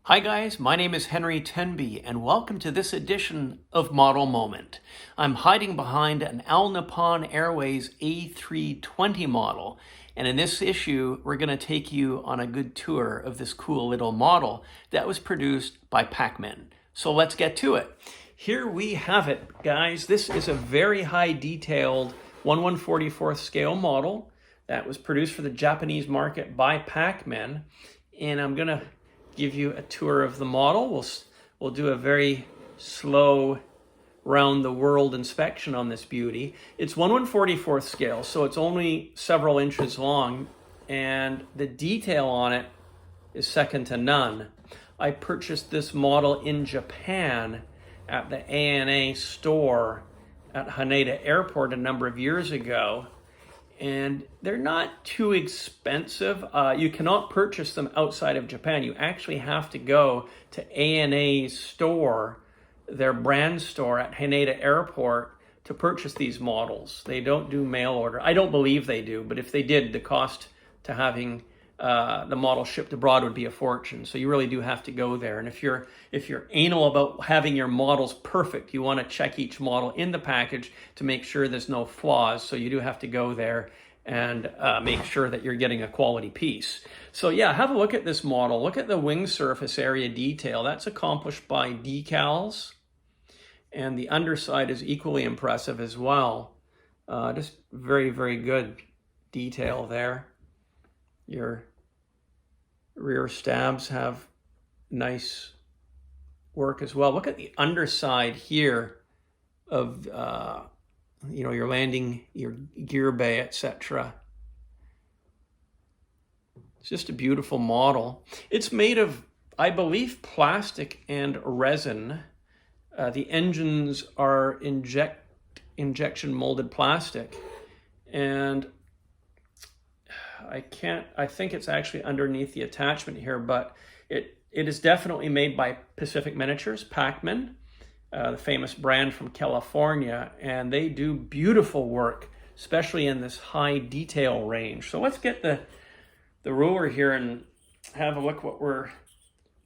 Hi guys, my name is Henry Tenby and welcome to this edition of Model Moment. I'm hiding behind an All Nippon Airways A320 model, and in this issue we're going to take you on a good tour of this cool little model that was produced by Pacmin. So let's get to it. Here we have it, guys. This is a very high detailed 1/144th scale model that was produced for the Japanese market by Pacmin, and I'm going to give you a tour of the model. We'll do a very slow round the world inspection on this beauty. It's 1/144th scale, so it's only several inches long, and the detail on it is second to none. I purchased this model in Japan at the ANA store at Haneda Airport a number of years ago, and they're not too expensive. You cannot purchase them outside of Japan. You actually have to go to ANA's store, their brand store at Haneda Airport, to purchase these models. They don't do mail order. I don't believe they do, but if they did, the cost to having the model shipped abroad would be a fortune. So you really do have to go there. And if you're anal about having your models perfect, you want to check each model in the package to make sure there's no flaws. So you do have to go there and make sure that you're getting a quality piece. So yeah, have a look at this model. Look at the wing surface area detail. That's accomplished by decals. And the underside is equally impressive as well. Just very, very good detail there. Your rear stabs have nice work as well. Look at the underside here of your landing, your gear bay, etc. It's just a beautiful model. It's made of, I believe, plastic and resin. The engines are injection molded plastic, and I think it's actually underneath the attachment here, but it is definitely made by Pacific Miniatures, Pacmin, the famous brand from California, and they do beautiful work, especially in this high detail range. So let's get the ruler here and have a look what we're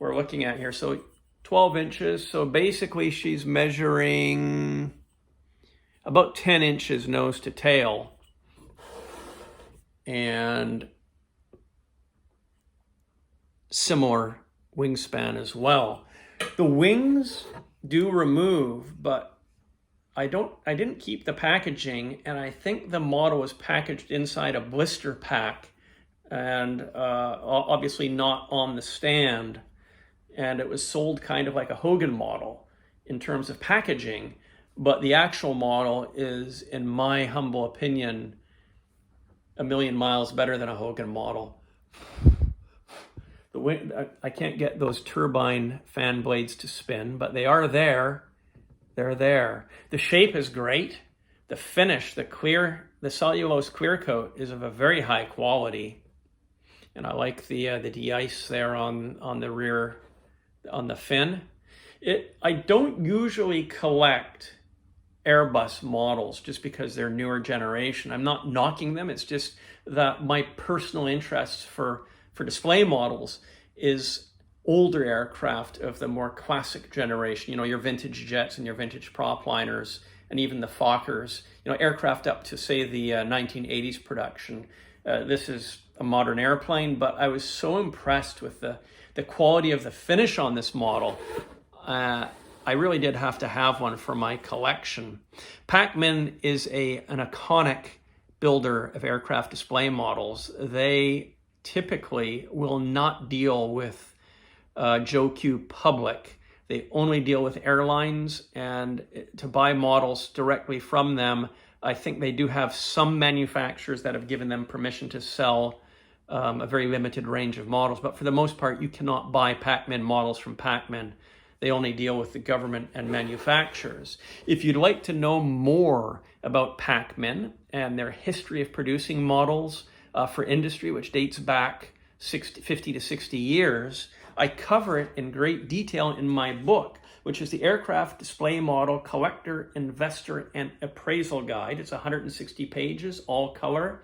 looking at here. So 12 inches, so basically she's measuring about 10 inches nose to tail, and similar wingspan as well. The wings do remove, but I didn't keep the packaging, and I think the model was packaged inside a blister pack, and obviously not on the stand, and it was sold kind of like a Hogan model in terms of packaging, but the actual model is, in my humble opinion, a million miles better than a Hogan model. I can't get those turbine fan blades to spin, but they are there. They're there. The shape is great. The finish, the cellulose clear coat is of a very high quality. And I like the de-ice there on the rear, on the fin. I don't usually collect Airbus models just because they're newer generation. I'm not knocking them. It's just that my personal interest for display models is older aircraft of the more classic generation, your vintage jets and your vintage propliners, and even the Fokkers, aircraft up to, say, the 1980s production. This is a modern airplane, but I was so impressed with the quality of the finish on this model. I really did have to have one for my collection. Pacmin is an iconic builder of aircraft display models. They typically will not deal with Joe Q public. They only deal with airlines, and to buy models directly from them, I think they do have some manufacturers that have given them permission to sell a very limited range of models, but for the most part, you cannot buy Pacmin models from Pacmin. They only deal with the government and manufacturers. If you'd like to know more about Pacmin and their history of producing models for industry, which dates back 50 to 60 years, I cover it in great detail in my book, which is the Aircraft Display Model Collector, Investor, and Appraisal Guide. It's 160 pages, all color,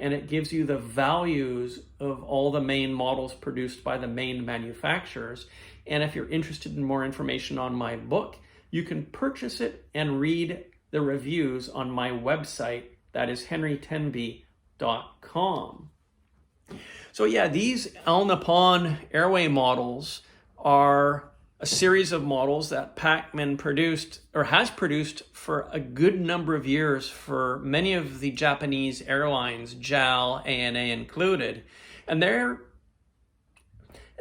and it gives you the values of all the main models produced by the main manufacturers. And if you're interested in more information on my book, you can purchase it and read the reviews on my website. That is henrytenby.com. So yeah, these All Nippon Airway models are a series of models that Pacmin produced or has produced for a good number of years for many of the Japanese airlines, JAL, ANA included. And they're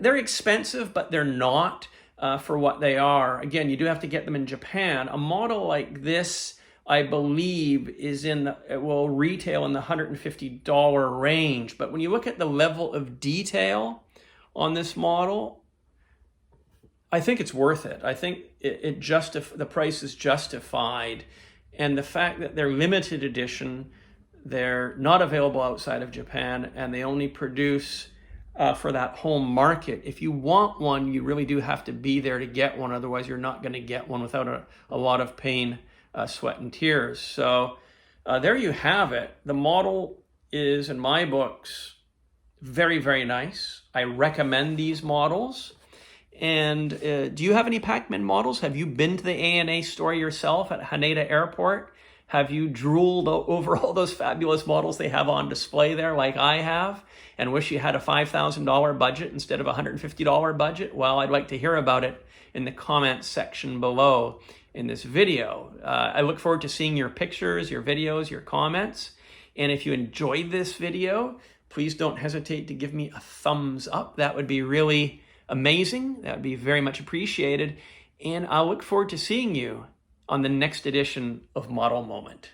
expensive, but they're not for what they are. Again, you do have to get them in Japan. A model like this, I believe, it will retail in the $150 range. But when you look at the level of detail on this model, I think it's worth it. I think the price is justified. And the fact that they're limited edition, they're not available outside of Japan, and they only produce for that home market. If you want one, you really do have to be there to get one. Otherwise, you're not going to get one without a lot of pain, sweat, and tears. So there you have it. The model is, in my books, very, very nice. I recommend these models. And do you have any Pacmin models? Have you been to the ANA store yourself at Haneda Airport? Have you drooled over all those fabulous models they have on display there like I have, and wish you had a $5,000 budget instead of a $150 budget? Well, I'd like to hear about it in the comments section below in this video. I look forward to seeing your pictures, your videos, your comments. And if you enjoyed this video, please don't hesitate to give me a thumbs up. That would be really amazing. That would be very much appreciated. And I'll look forward to seeing you on the next edition of Model Moment.